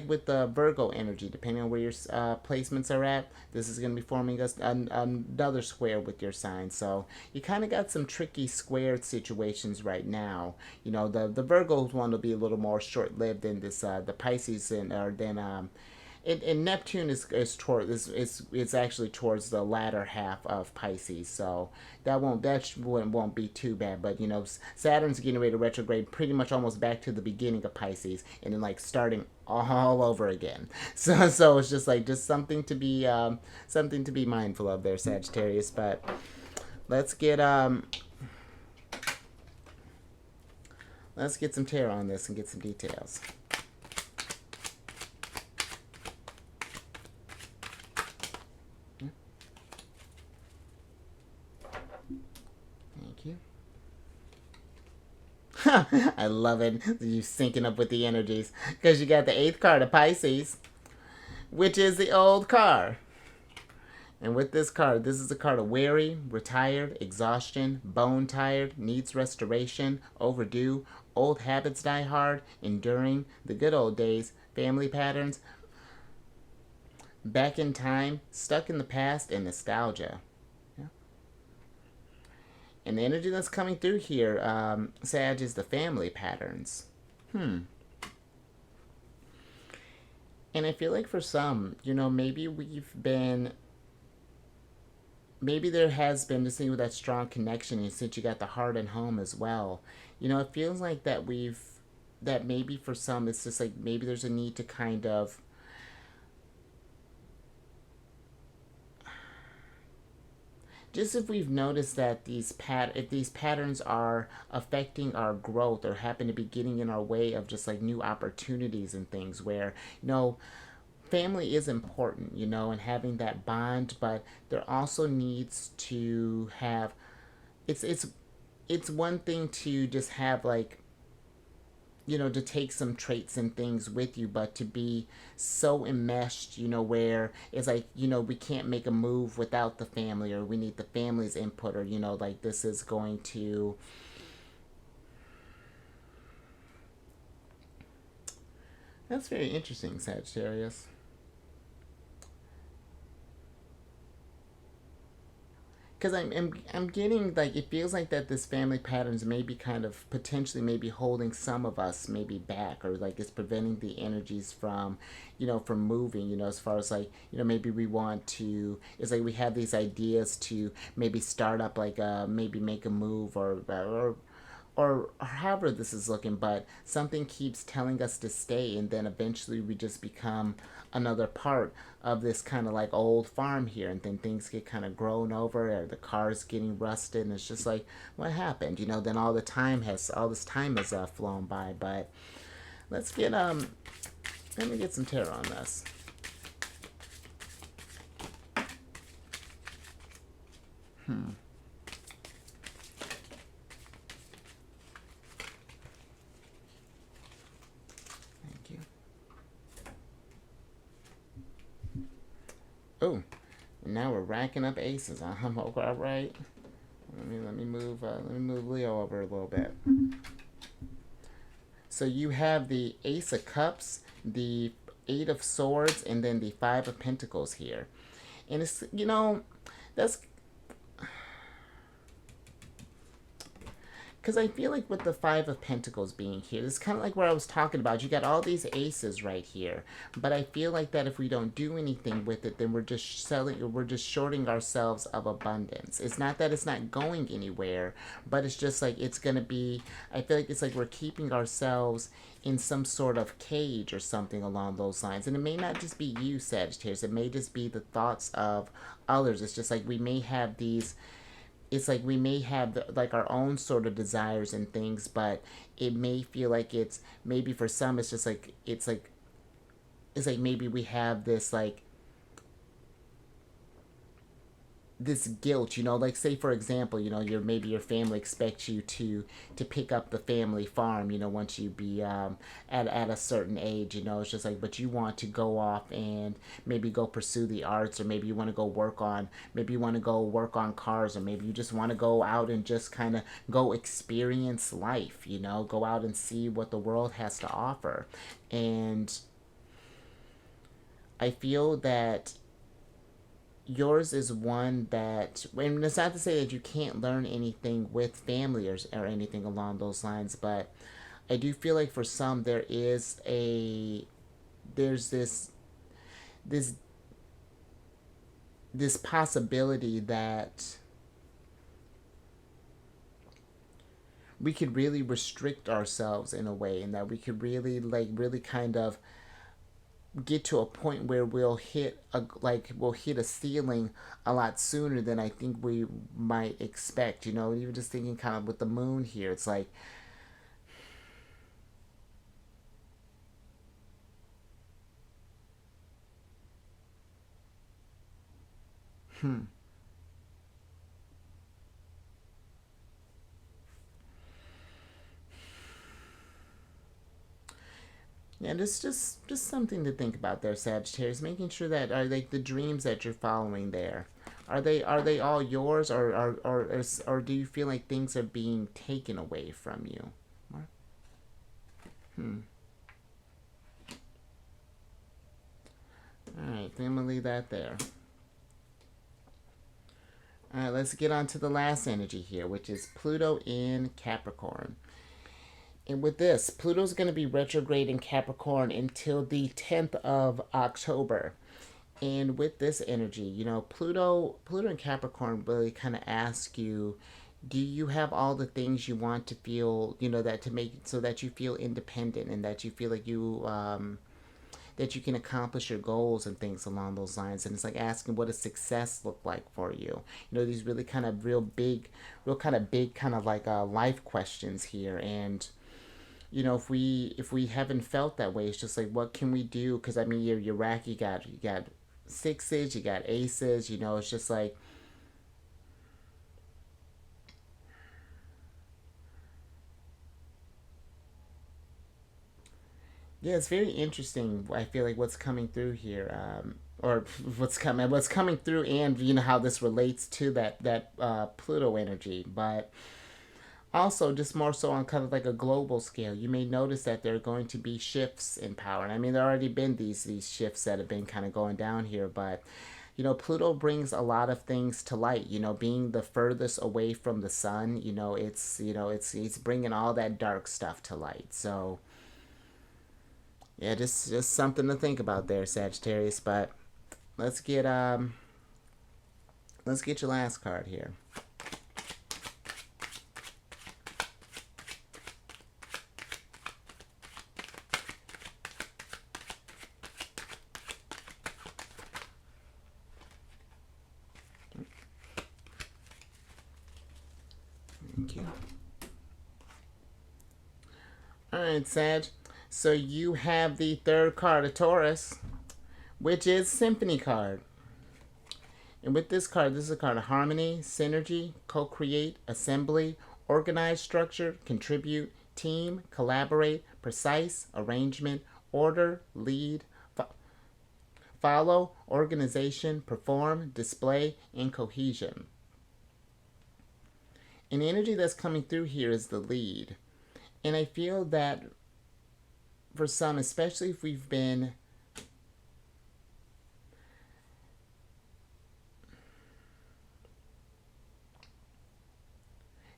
with the Virgo energy, depending on where your placements are at, this is going to be forming us another square with your sign. So you kind of got some tricky squared situations right now. The Virgo one will be a little more short-lived than this the Pisces and Neptune is actually towards the latter half of Pisces, so that won't be too bad. But Saturn's getting ready to retrograde, pretty much almost back to the beginning of Pisces, and then like starting all over again. So it's just something to be mindful of there, Sagittarius. But let's get some tarot on this and get some details. I love it. You syncing up with the energies because you got the 8th card of Pisces, which is the old car. And with this card, this is a card of weary, retired, exhaustion, bone tired, needs restoration, overdue, old habits die hard, enduring, the good old days, family patterns, back in time, stuck in the past, and nostalgia. And the energy that's coming through here, Sag, is the family patterns. And I feel like for some, maybe there has been this thing with that strong connection, and since you got the heart and home as well, it feels like that maybe for some, it's just like maybe there's a need to kind of just if we've noticed that if these patterns are affecting our growth or happen to be getting in our way of just like new opportunities and things where family is important, and having that bond, but there also needs to have it's one thing to just have like to take some traits and things with you, but to be so enmeshed, where it's like, we can't make a move without the family, or we need the family's input, or, like this is going to. That's very interesting, Sagittarius. Because I'm getting like it feels like that this family patterns may be kind of potentially maybe holding some of us maybe back, or like it's preventing the energies from from moving, as far as like maybe we want to, it's like we have these ideas to maybe start up like maybe make a move, or however this is looking, but something keeps telling us to stay, and then eventually we just become another part of this kind of like old farm here, and then things get kind of grown over, or the car's getting rusted, and it's just like, what happened? You know, then all this time has flown by. But let's get let me get some tarot on this. Thank you. Oh, now we're racking up aces. I'm all right. Let me move Leo over a little bit. So you have the Ace of Cups, the Eight of Swords, and then the Five of Pentacles here. And it's, you know, that's because I feel like with the Five of Pentacles being here, it's kind of like what I was talking about. You got all these aces right here, but I feel like that if we don't do anything with it, then we're just shorting ourselves of abundance. It's not that it's not going anywhere, but it's just like it's gonna be. I feel like it's like we're keeping ourselves in some sort of cage or something along those lines. And it may not just be you, Sagittarius. It may just be the thoughts of others. It's just like we may have these. It's like we may have like our own sort of desires and things, but it may feel like it's maybe for some it's just like it's like maybe we have this like this guilt, you know, like say for example, you know, maybe your family expects you to pick up the family farm, you know, once you be at a certain age, you know. It's just like, but you want to go off and maybe go pursue the arts, or maybe you want to go work on cars, or maybe you just want to go out and just kind of go experience life, you know, go out and see what the world has to offer. And I feel that yours is one that, and it's not to say that you can't learn anything with family or anything along those lines, but I do feel like for some there's this this possibility that we could really restrict ourselves in a way, and that we could really kind of get to a point where we'll hit a ceiling a lot sooner than I think we might expect. You know, even just thinking kind of with the moon here, it's like yeah, it's just something to think about there, Sagittarius. Making sure that are like the dreams that you're following there, are they all yours, or do you feel like things are being taken away from you? Hmm. All right, then I'm gonna leave that there. All right, let's get on to the last energy here, which is Pluto in Capricorn. And with this, Pluto's going to be retrograde in Capricorn until the 10th of October. And with this energy, you know, Pluto and Capricorn really kind of ask you, do you have all the things you want to feel, you know, that to make so that you feel independent, and that you feel like that you can accomplish your goals and things along those lines. And it's like asking, what does success look like for you? You know, these really kind of real kind of big kind of like life questions here. And you know, if we haven't felt that way, it's just like, what can we do? Because I mean, you're rack, you got sixes, you got aces. You know, it's just like, yeah, it's very interesting. I feel like what's coming through here, or what's coming through, and you know how this relates to that Pluto energy, but also just more so on kind of like a global scale. You may notice that there are going to be shifts in power, and I mean there already been these shifts that have been kind of going down here, but you know, Pluto brings a lot of things to light. You know, being the furthest away from the sun, it's bringing all that dark stuff to light. So yeah, just something to think about there, Sagittarius. But let's get let's get your last card here. thank you. All right, Sag. So you have the third card of Taurus, which is Symphony card. And with this card, this is a card of harmony, synergy, co-create, assembly, organized structure, contribute, team, collaborate, precise, arrangement, order, lead, follow, organization, perform, display, and cohesion. And the energy that's coming through here is the lead. And I feel that for some, especially if we've been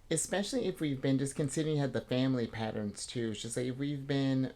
just considering had the family patterns too. It's just like if we've been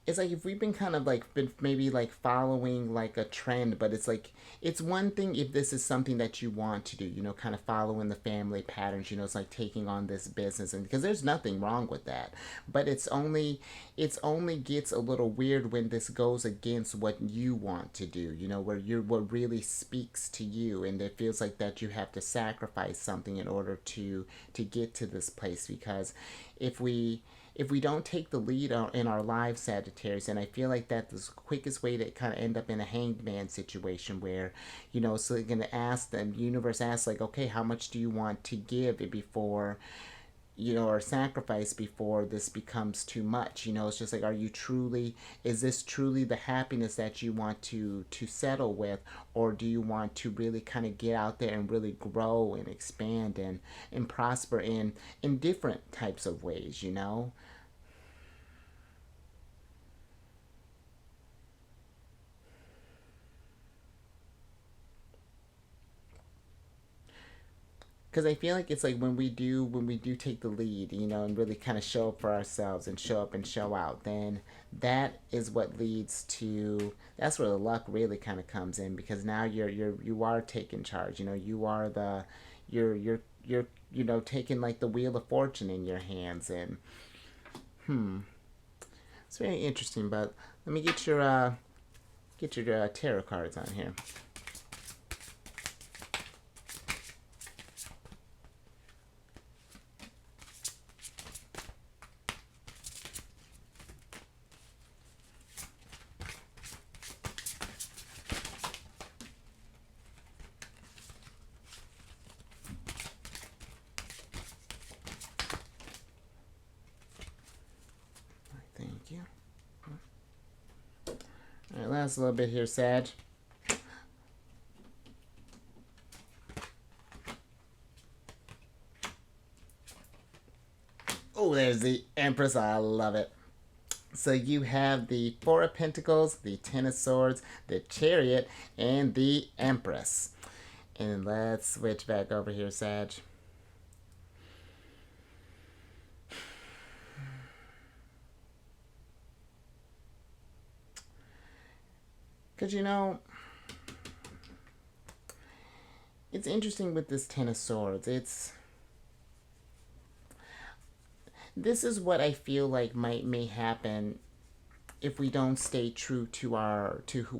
it's like if we've been kind of like been maybe like following like a trend, but it's like it's one thing if this is something that you want to do, you know, kind of following the family patterns, you know, it's like taking on this business, and because there's nothing wrong with that, but it's only gets a little weird when this goes against what you want to do, you know, where you're what really speaks to you, and it feels like that you have to sacrifice something in order to get to this place, because if we don't take the lead in our lives, Sagittarius, and I feel like that's the quickest way to kind of end up in a hanged man situation where, you know, so they're going to ask them, the universe asks, like, okay, how much do you want to give before, you know, or sacrifice before this becomes too much? You know, it's just like, is this truly the happiness that you want to settle with, or do you want to really kind of get out there and really grow and expand and prosper in different types of ways, you know? Because I feel like it's like when we do take the lead, you know, and really kind of show up for ourselves and show up and show out, then that is what leads to, that's where the luck really kind of comes in, because now you are taking charge, you know, you are the you're you know, taking like the wheel of fortune in your hands. And it's very interesting. But let me get your tarot cards on here. Thank you. All right, last little bit here, Sag. Oh, there's the Empress. I love it. So you have the Four of Pentacles, the Ten of Swords, the Chariot, and the Empress. And let's switch back over here, Sag. Because, you know, it's interesting with this Ten of Swords. This is what I feel like may happen if we don't stay true to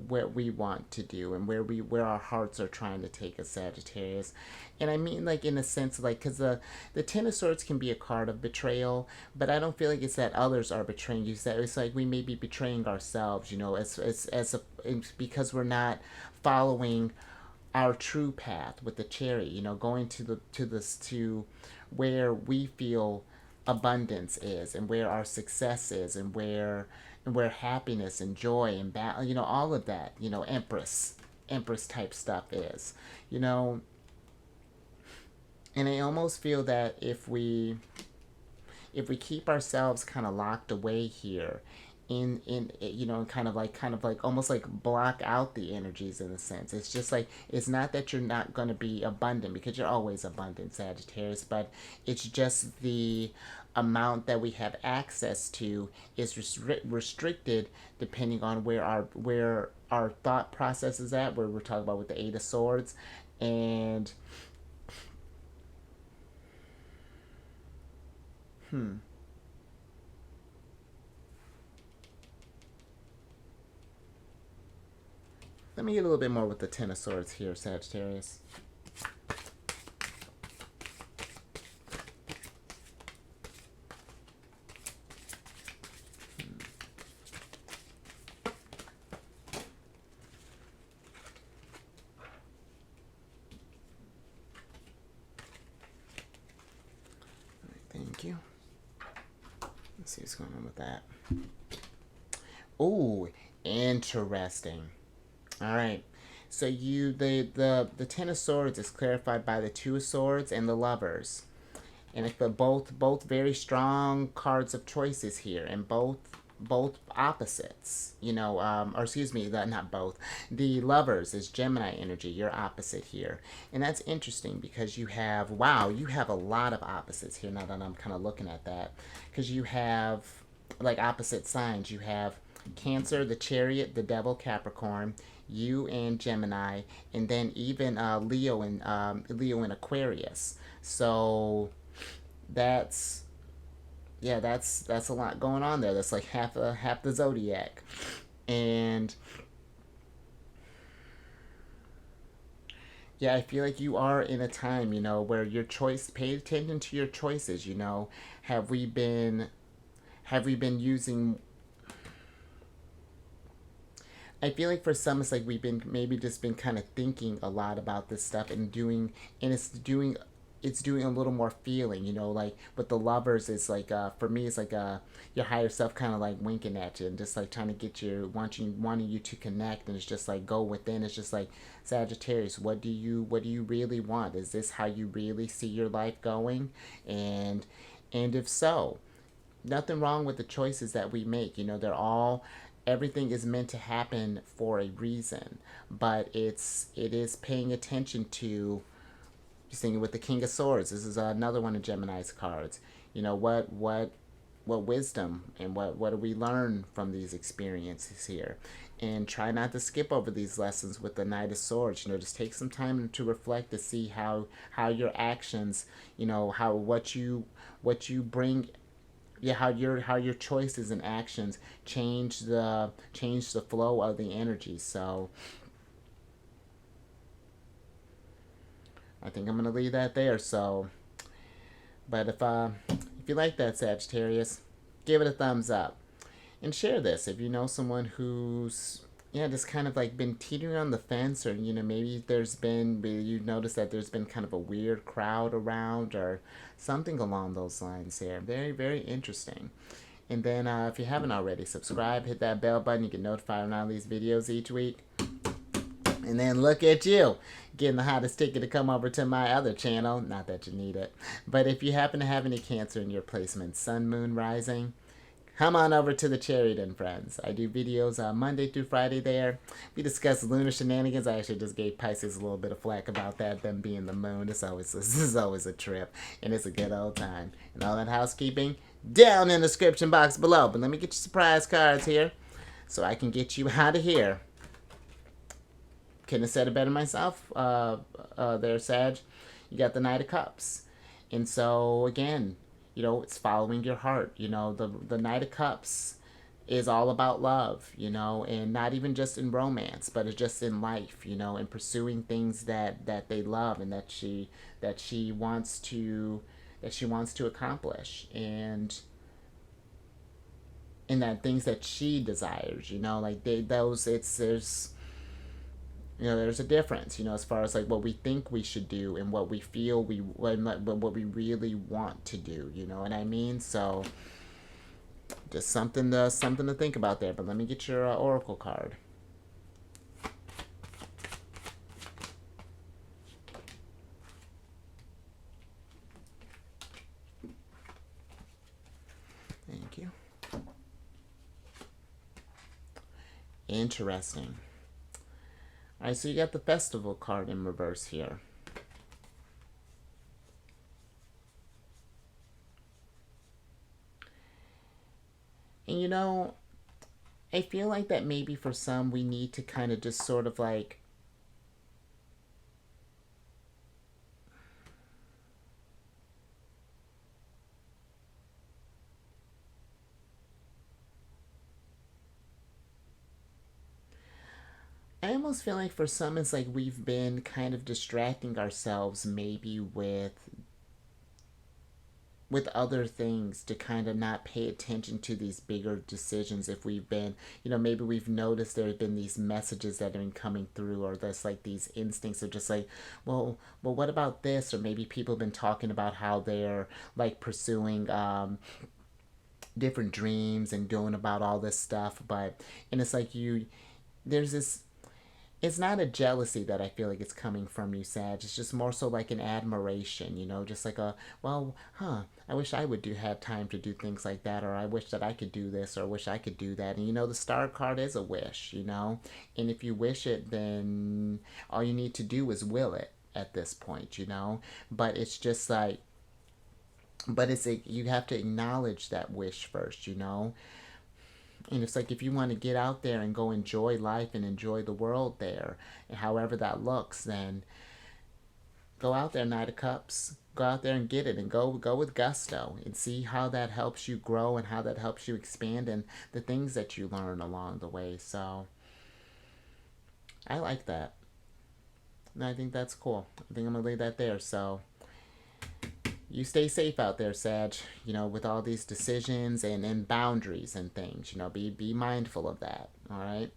what we want to do and where our hearts are trying to take us, Sagittarius. And I mean, like, in a sense, like, because the Ten of Swords can be a card of betrayal, but I don't feel like it's that others are betraying you. It's like we may be betraying ourselves, you know, because we're not following our true path with the Chariot, you know, going to where we feel abundance is, and where our success is, and where happiness and joy and you know, all of that, you know, empress type stuff is, you know. And I almost feel that if we keep ourselves kind of locked away here in you know, kind of like almost like block out the energies, in a sense, it's just like, it's not that you're not going to be abundant, because you're always abundant, Sagittarius, but it's just the amount that we have access to is restricted depending on where our thought process is at, where we're talking about with the Eight of Swords. And Let me get a little bit more with the Ten of Swords here, Sagittarius. Thank you. Let's see what's going on with that. Oh, interesting. All right. So the Ten of Swords is clarified by the Two of Swords and the Lovers, and it's both very strong cards of choices here, and both opposites. You know, or excuse me, not both. The Lovers is Gemini energy. You're opposite here, and that's interesting because you have you have a lot of opposites here. Now that I'm kind of looking at that, because you have like opposite signs. You have Cancer, the Chariot, the Devil, Capricorn, you and Gemini, and then even Leo and Aquarius. So that's a lot going on there. That's like half the zodiac, and yeah, I feel like you are in a time, where pay attention to your choices. Have we been using, I feel like for some, it's like we've been maybe just been kind of thinking a lot about this stuff and it's doing a little more feeling, like with the Lovers, it's like, for me, it's like your higher self kind of like winking at you and just like trying to get you, wanting you to connect, and it's just like go within. It's just like, Sagittarius, what do you really want? Is this how you really see your life going? And if so, nothing wrong with the choices that we make. Everything is meant to happen for a reason, but it is paying attention to, just thinking with the King of Swords. This is another one of Gemini's cards. What wisdom and what do we learn from these experiences here, and try not to skip over these lessons with the Knight of Swords. Just take some time to reflect to see how your actions, what you bring, how your choices and actions change the flow of the energy. So I think I'm gonna leave that there. So, but if you like that, Sagittarius, give it a thumbs up and share this if you know someone who's just kind of like been teetering on the fence, or maybe you notice that there's been kind of a weird crowd around or something along those lines here. Very, very interesting. And then if you haven't already, subscribe, hit that bell button. You get notified when I release videos each week. And then look at you, getting the hottest ticket to come over to my other channel. Not that you need it, but if you happen to have any Cancer in your placement, Sun, Moon, Rising, come on over to the Chariot and Friends. I do videos Monday through Friday there. We discuss lunar shenanigans. I actually just gave Pisces a little bit of flack about that, them being the moon. This is always a trip, and it's a good old time. And all that housekeeping down in the description box below. But let me get you surprise cards here so I can get you out of here. Couldn't have said it better myself. There, Sag. You got the Knight of Cups. And so, again, it's following your heart. The Knight of Cups is all about love, and not even just in romance, but it's just in life, and pursuing things that they love and that she wants to accomplish, and that things that she desires, there's a difference, as far as like what we think we should do and what we feel what we really want to do, you know what I mean? So just something to think about there. But let me get your oracle card. Thank you. Interesting. All right, so you got the Festival card in reverse here. And I feel like that maybe for some we need to kind of just sort of like I almost feel like for some it's like we've been kind of distracting ourselves maybe with other things to kind of not pay attention to these bigger decisions. If we've been, maybe we've noticed there have been these messages that have been coming through, or there's like these instincts of just like, well, what about this? Or maybe people have been talking about how they're like pursuing different dreams and doing about all this stuff. And it's like there's this, it's not a jealousy that I feel like it's coming from you, Sag. It's just more so like an admiration, just like I wish I would have time to do things like that, or I wish that I could do this, or I wish I could do that. And the star card is a wish, and if you wish it, then all you need to do is will it at this point, but it's just like, you have to acknowledge that wish first, and it's like, if you want to get out there and go enjoy life and enjoy the world there, and however that looks, then go out there, Knight of Cups. Go out there and get it, and go with gusto, and see how that helps you grow and how that helps you expand, and the things that you learn along the way. So I like that. And I think that's cool. I think I'm going to leave that there. So you stay safe out there, Sag, with all these decisions and boundaries and things. Be mindful of that, all right?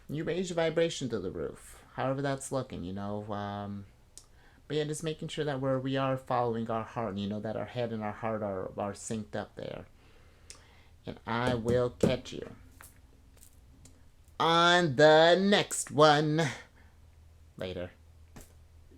You raise your vibration to the roof, however that's looking, but yeah, just making sure that we are following our heart, that our head and our heart are synced up there. And I will catch you on the next one. Later.